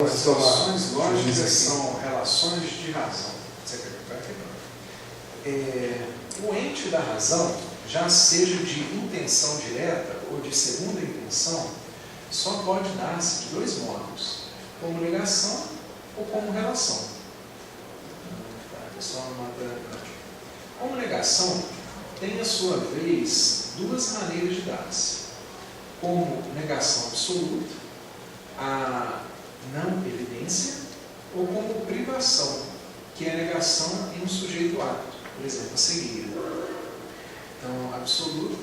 as relações lógicas são relações de razão. O ente da razão, já seja de intenção direta ou de segunda intenção, só pode dar-se de dois modos, como negação ou como relação. Como negação, tem a sua vez duas maneiras de dar-se, como negação absoluta, a não evidência, ou como privação, que é a negação em um sujeito apto, por exemplo, a cegueira. Então, absoluto,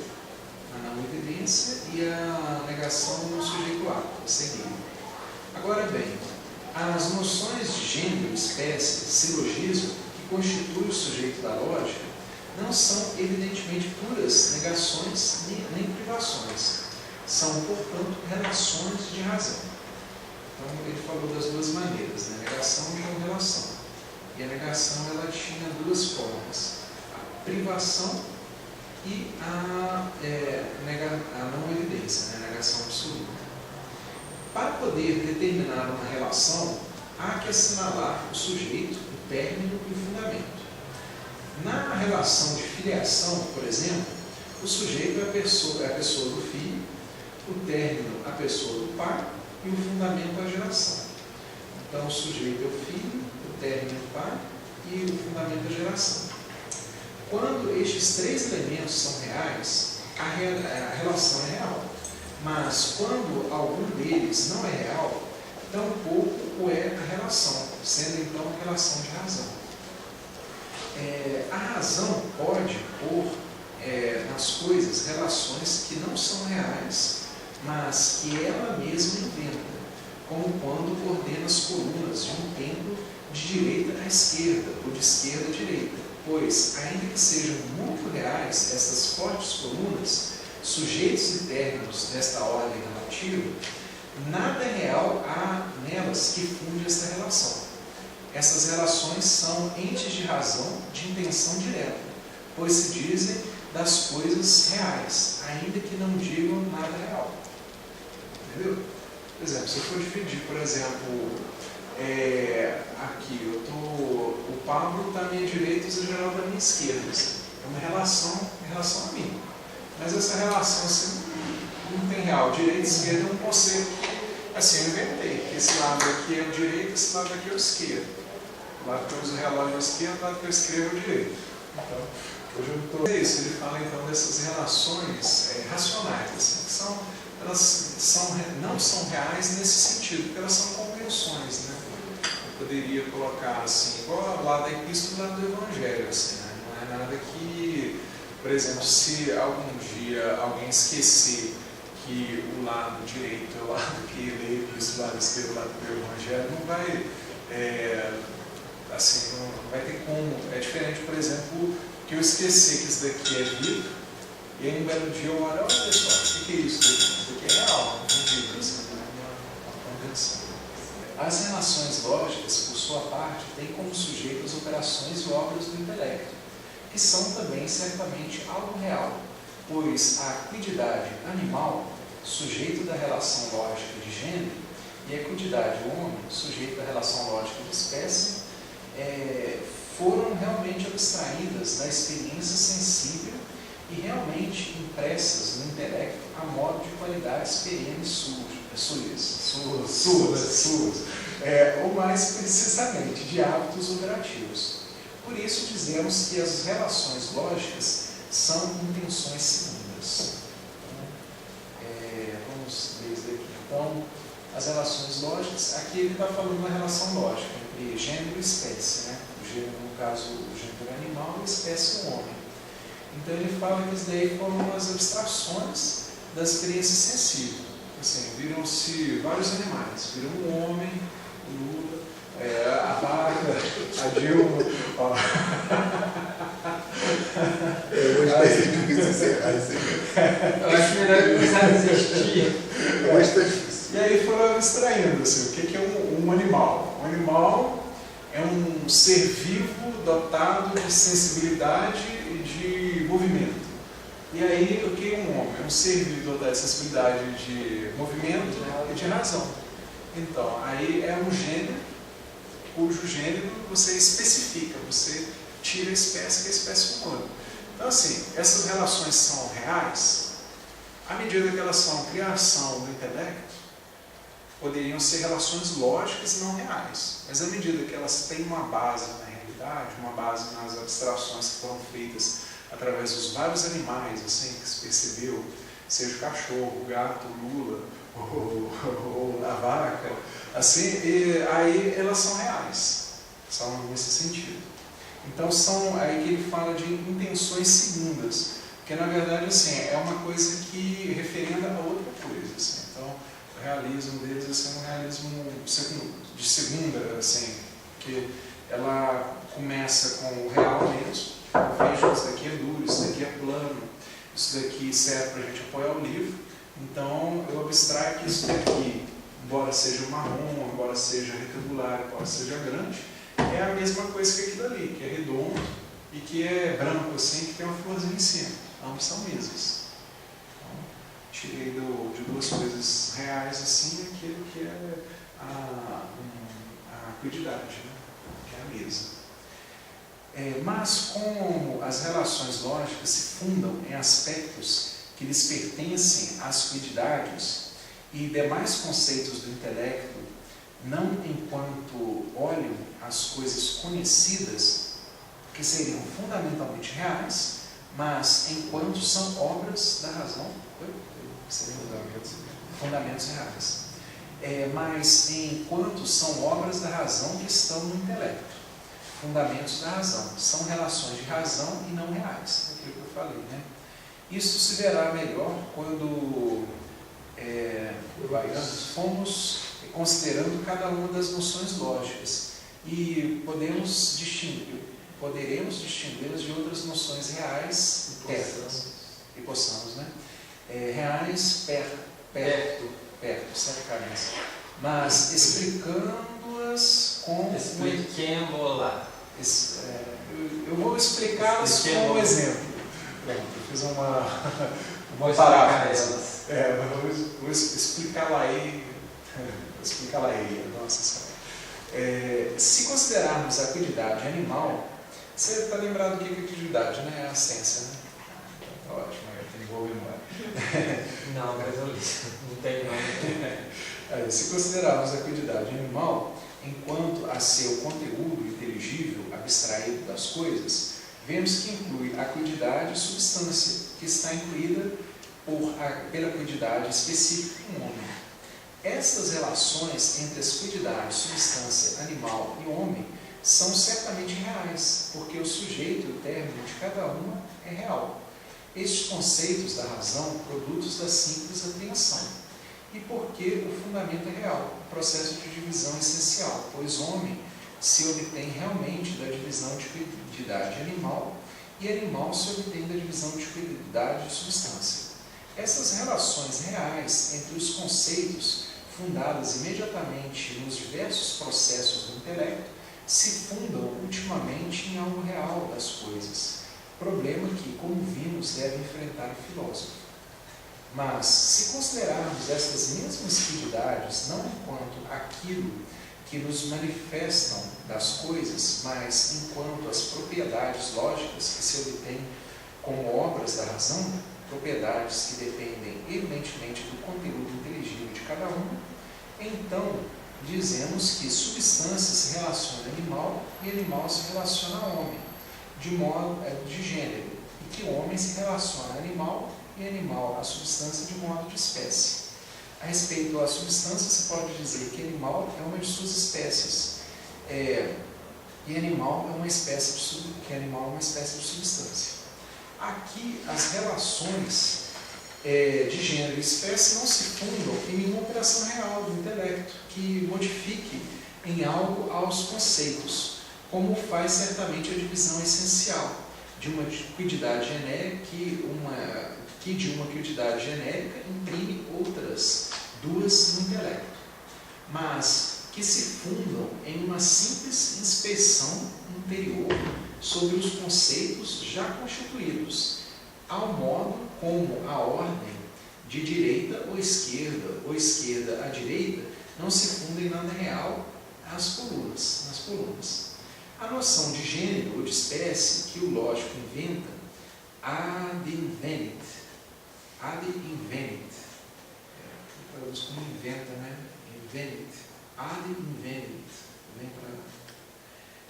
a não evidência, e a negação em um sujeito apto, a cegueira. Agora bem, as noções de gênero, espécie, silogismo, que constituem o sujeito da lógica, não são evidentemente puras negações nem privações. São, portanto, relações de razão. Então, ele falou das duas maneiras, né? Negação e não relação. E a negação, ela tinha duas formas: a privação e a não evidência, né? A negação absoluta. Para poder determinar uma relação, há que assinalar o sujeito, o término e o fundamento. Na relação de filiação, por exemplo, o sujeito é a pessoa do filho, o término a pessoa do pai e o fundamento a geração. Então, o sujeito é o filho, o término é o pai e o fundamento a geração. Quando estes três elementos são reais, a relação é real. Mas quando algum deles não é real, tampouco o é a relação, sendo então a relação de razão. A razão pode pôr nas coisas relações que não são reais, mas que ela mesma inventa, como quando ordena as colunas de um templo de direita à esquerda, ou de esquerda à direita, pois, ainda que sejam muito reais estas fortes colunas, sujeitos e términos desta ordem relativa, nada real há nelas que funde esta relação. Essas relações são entes de razão de intenção direta, pois se dizem das coisas reais, ainda que não digam nada real. Entendeu? Por exemplo, se eu for dividir, por exemplo, aqui, o Pablo está à minha direita e o Geraldo está à minha esquerda. É uma relação em relação a mim. Mas essa relação assim, não tem real. Direita e esquerda é um conceito que assim, eu inventei. Esse lado aqui é o direito, esse lado aqui é o esquerdo. O lado que eu uso o relógio é o esquerdo, o lado que eu escrevo é o direito. Então, hoje eu estou... É isso, ele fala então dessas relações racionais, assim, que elas não são reais nesse sentido, porque elas são convenções, né? Eu poderia colocar assim, igual lá da epístola e lá do evangelho, assim, né? Não é nada que, por exemplo, se algum dia alguém esquecer que o lado direito é o lado que lê a epístola, o lado esquerdo é o lado do evangelho, não vai, assim, não vai ter como. É diferente, por exemplo, que eu esquecer que isso daqui é vida, e aí um belo dia eu olho, olha só, o que é isso daqui? Isso daqui é real, não digo, assim, não é uma convenção. As relações lógicas, por sua parte, têm como sujeito as operações e obras do intelecto, que são também certamente algo real, pois a acuidade animal, sujeito da relação lógica de gênero, e a acuidade homem, sujeito da relação lógica de espécie, foram realmente abstraídas da experiência sensível e realmente impressas no intelecto a modo de qualidades perenes suas, ou mais precisamente, de hábitos operativos. Por isso dizemos que as relações lógicas são intenções segundas. Vamos ver isso aqui. Então, as relações lógicas, aqui ele está falando uma relação lógica entre gênero e espécie, né? O gênero, no caso, o gênero animal e a espécie o homem. Então ele fala que isso daí foram umas abstrações da experiência sensível. Assim, viram-se vários animais, viram um homem, o Lula, a vaca, a Dilma. Hoje vai ser difícil encerrar isso aqui. Eu acho melhor começar a existir. Hoje está difícil. E aí foram abstraindo assim, o que é um animal? Um animal é um ser vivo dotado de sensibilidade e de movimento. E aí, o que é um homem? É um ser vivo dotado de sensibilidade de movimento e de razão. Então, aí é um gênero, cujo gênero você especifica, você tira a espécie que é a espécie humana. Então, assim, essas relações são reais, à medida que elas são criação do intelecto, poderiam ser relações lógicas e não reais. Mas à medida que elas têm uma base na realidade, uma base nas abstrações que foram feitas através dos vários animais, assim, que se percebeu, seja o cachorro, o gato, o lula, ou a vaca, assim, e aí elas são reais, são nesse sentido. Então são aí que ele fala de intenções segundas, que na verdade assim, é uma coisa que referenda a outra coisa. Assim. Então o realismo deles assim, é um realismo de segunda, assim, que ela começa com o real mesmo. Veja, isso daqui é duro, isso daqui é plano, isso daqui serve para a gente apoiar o livro. Então eu abstraio que isso daqui, embora seja marrom, embora seja retangular, embora seja grande, é a mesma coisa que aquilo ali, que é redondo e que é branco assim, que tem uma florzinha em cima. Ambos são mesmos. Então, tirei de duas coisas reais assim aquilo que é a acuidade, né? Que é a mesma. Mas como as relações lógicas se fundam em aspectos que lhes pertencem às fluididades e demais conceitos do intelecto, não enquanto olham as coisas conhecidas, que seriam fundamentalmente reais, mas enquanto são obras da razão, fundamentos reais. Mas enquanto são obras da razão que estão no intelecto, fundamentos da razão, são relações de razão e não reais, aquilo que eu falei, né? Isso se verá melhor quando fomos considerando cada uma das noções lógicas e poderemos distingui-las de outras noções reais e possamos, né? Reais perto, certamente, mas explicando-as com eu vou explicá-las com um exemplo. Pronto, eu fiz uma paráfrase. Vou explicar-la aí. Nossa Senhora. Se considerarmos a acuidade animal, você está lembrado do que é acuidade, né? É a ciência, né? Então, tá ótimo, eu tenho boa memória. Não, mas eu não tenho não. Se considerarmos a acuidade animal enquanto a seu conteúdo inteligível, abstraído das coisas, vemos que inclui a acuidade e substância, que está incluída pela acuidade específica em um homem. Estas relações entre as acuidades, substância, animal e homem são certamente reais, porque o sujeito e o término de cada uma é real. Estes conceitos da razão, produtos da simples apreensão. E porque o fundamento é real, o processo de divisão essencial, pois homem se obtém realmente da divisão de fluididade animal e animal se obtém da divisão de fluididade de substância. Essas relações reais entre os conceitos, fundadas imediatamente nos diversos processos do intelecto, se fundam ultimamente em algo real das coisas, problema que, como vimos, deve enfrentar o filósofo. Mas, se considerarmos estas mesmas fluididades não enquanto aquilo que nos manifestam das coisas, mas enquanto as propriedades lógicas que se obtêm como obras da razão, propriedades que dependem evidentemente do conteúdo inteligível de cada um, então dizemos que substância se relaciona a animal e animal se relaciona a homem, de modo de gênero, e que homem se relaciona a animal e animal a substância de modo de espécie. A respeito à substância, se pode dizer que animal é uma de suas espécies, e animal é uma espécie de substância. Aqui, as relações de gênero e espécie não se fundam em nenhuma operação real do intelecto que modifique em algo aos conceitos, como faz certamente a divisão essencial de uma quididade genérica que de uma quididade genérica imprime outras duas no intelecto, mas que se fundam em uma simples inspeção interior sobre os conceitos já constituídos, ao modo como a ordem de direita ou esquerda a direita, não se funda em nada real nas colunas. A noção de gênero ou de espécie que o lógico inventa, ad invenit, traduz como inventa, né? Invenit, ad invenit,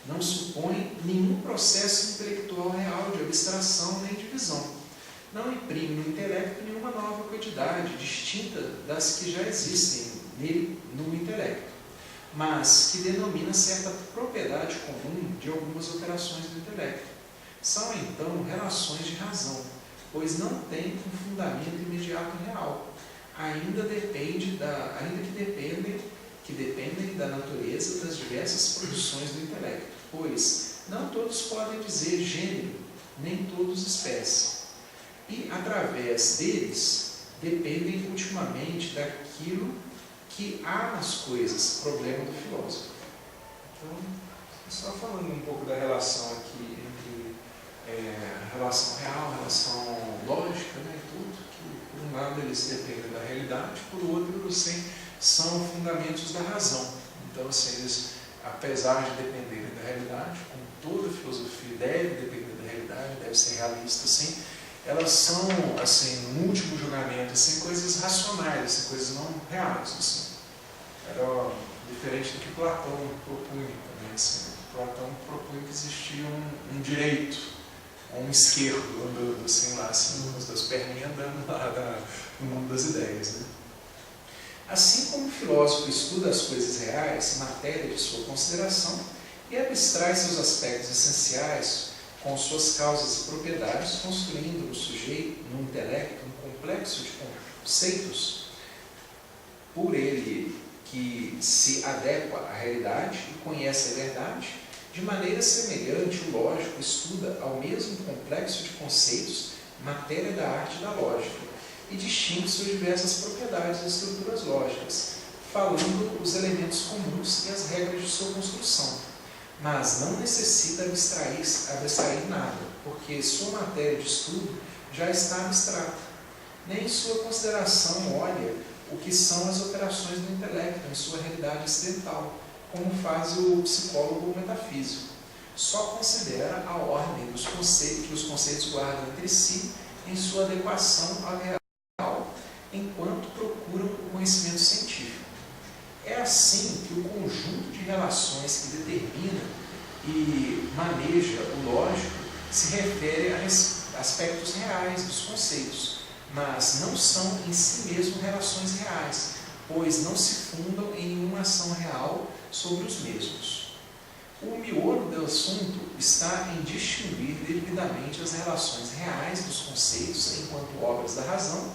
não supõe nenhum processo intelectual real de abstração nem de visão. Não imprime no intelecto nenhuma nova quantidade distinta das que já existem nele no intelecto, mas que denomina certa propriedade comum de algumas operações do intelecto. São, então, relações de razão, pois não têm um fundamento imediato real, ainda que dependem da natureza das diversas produções do intelecto, pois não todos podem dizer gênero, nem todos espécie, e através deles dependem ultimamente daquilo que há nas coisas, problema do filósofo. Então, só falando um pouco da relação aqui entre relação real, relação lógica, né, e tudo, que por um lado eles dependem da realidade, por outro são fundamentos da razão. Então, assim, eles, apesar de dependerem da realidade, como toda filosofia deve depender da realidade, deve ser realista, assim, elas são, assim, no último julgamento, assim, coisas racionais, assim, coisas não reais, assim. Era diferente do que Platão propunha também, assim. Platão propunha que existia um direito, um esquerdo andando assim lá, assim, com as duas perninhas andando lá no mundo das ideias, né? Assim como o filósofo estuda as coisas reais, matéria de sua consideração, e abstrai seus aspectos essenciais com suas causas e propriedades, construindo no sujeito, no intelecto, um complexo de conceitos, por ele que se adequa à realidade e conhece a verdade, de maneira semelhante, o lógico estuda ao mesmo complexo de conceitos, matéria da arte e da lógica, e distingue suas diversas propriedades e estruturas lógicas, falando os elementos comuns e as regras de sua construção, mas não necessita abstrair nada, porque sua matéria de estudo já está abstrata. Nem em sua consideração olha o que são as operações do intelecto em sua realidade acidental, como faz o psicólogo metafísico. Só considera a ordem dos conceitos que os conceitos guardam entre si em sua adequação à real, enquanto procuram o conhecimento científico. É assim que o conjunto de relações que determina e maneja o lógico se refere a aspectos reais dos conceitos, mas não são em si mesmos relações reais, pois não se fundam em nenhuma ação real sobre os mesmos. O miolo do assunto está em distinguir devidamente as relações reais dos conceitos enquanto obras da razão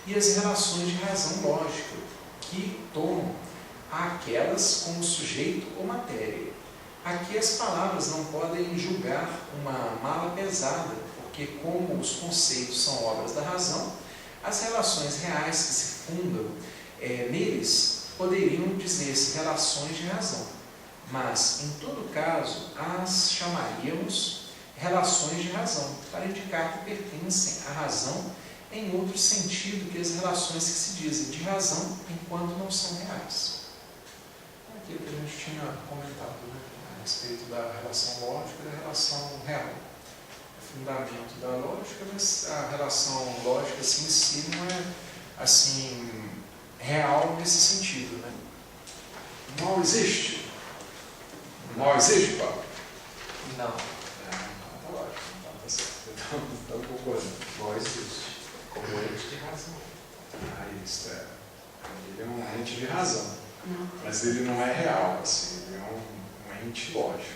e as relações de razão lógica, que tomam aquelas como sujeito ou matéria. Aqui as palavras não podem julgar uma mala pesada, porque como os conceitos são obras da razão, as relações reais que se fundam neles poderiam dizer-se relações de razão, mas, em todo caso, as chamaríamos relações de razão, para indicar que pertencem à razão em outro sentido que as relações que se dizem de razão enquanto não são reais. Aqui é o que a gente tinha comentado, né, a respeito da relação lógica e da relação real. O fundamento da lógica, mas a relação lógica assim, em si não é assim, real nesse sentido, né? O mal existe? O mal existe, Paulo? Não. Tá lógico, então tá certo. Então concordando. O mal existe. Como ente de razão. Isso é. Ele é um ente de razão. Mas ele não é real, assim, ele é um ente lógico.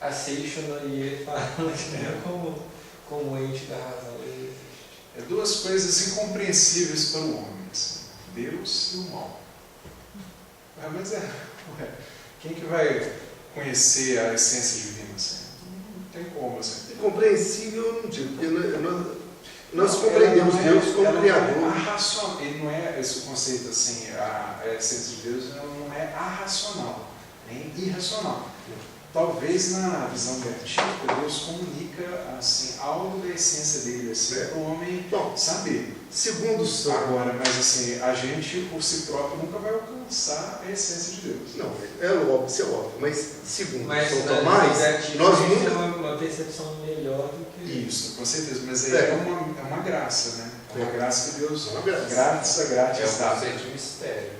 A Seixo Noyer fala que é como ente da razão. Ele existe. É duas coisas incompreensíveis para o homem, assim, Deus e o mal. Mas quem que vai conhecer a essência divina assim? Não tem como, assim. Incompreensível eu não digo, porque nós compreendemos Deus como Criador. Ele não é esse conceito assim, a essência de Deus não é arracional, nem irracional. talvez na visão beatífica, Deus comunica assim, algo da essência dele assim, para o homem saber. Segundo o São. Agora, mas assim, a gente por si próprio nunca vai alcançar a essência de Deus. Não, é óbvio, isso é óbvio. Mas segundo mas São Tomás, nós nunca... uma percepção melhor do que... Isso, com certeza. Mas aí é uma graça, né? É uma graça que Deus... Uma graça. Graça, grátis. É um conceito de mistério.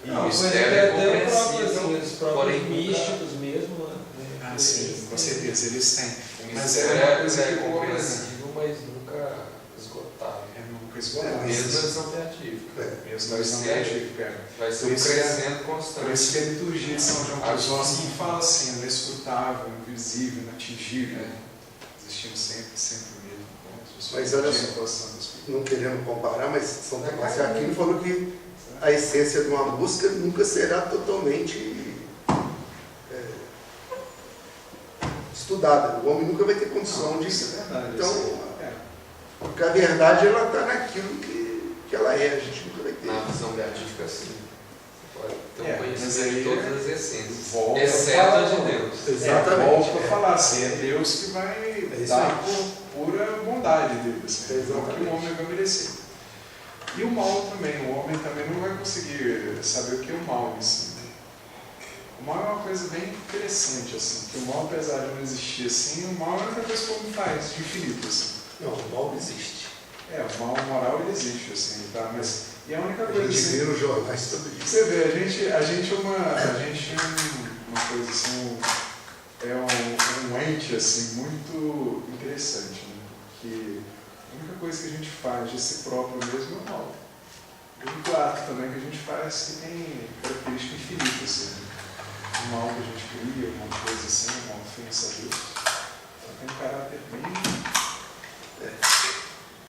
Não, mistério é compreensível, os próprios místicos mesmo. Né? Ah, sim, com certeza, eles têm. O Mas mistério é uma coisa que compreensível, mas nunca esgotável. nunca esgotável. Mesmo na visão beatífica. Mesmo na visão beatífica. Vai ser um crescendo constante. Por isso que a liturgia de São João Crisóstomo fala assim, inescrutável, invisível, inatingível. Existindo sempre o mesmo. Mas olha só, não querendo comparar, mas São Tomás de Aquino falou que a essência de uma música nunca será totalmente estudada. O homem nunca vai ter condição de... Isso é verdade. Então, porque a verdade ela está naquilo que ela é, a gente nunca vai ter. Na visão beatífica, sim. Pode ter um mas conhecimento aí de todas as essências, volta exceto a de Deus. Exatamente. Volto para falar assim, é Deus que vai dar por pura bondade dele, assim, não que o homem vai merecer. E o mal também, o homem também não vai conseguir saber o que é o mal em si. O mal é uma coisa bem interessante, assim, que o mal, apesar de não existir assim, o mal é outra coisa que o homem faz, de infinito, assim. Não, o mal existe. O mal moral ele existe, assim, tá? Mas e a única A coisa gente assim, vê nos jornais todo dia. você vê, a gente uma coisa assim, é um ente assim, muito interessante, né? Porque a única coisa que a gente faz de si próprio mesmo é o mal. O único ato também que a gente faz que tem característica infinita, assim. O mal que a gente cria, uma coisa assim, uma ofensa a Deus, tem um caráter bem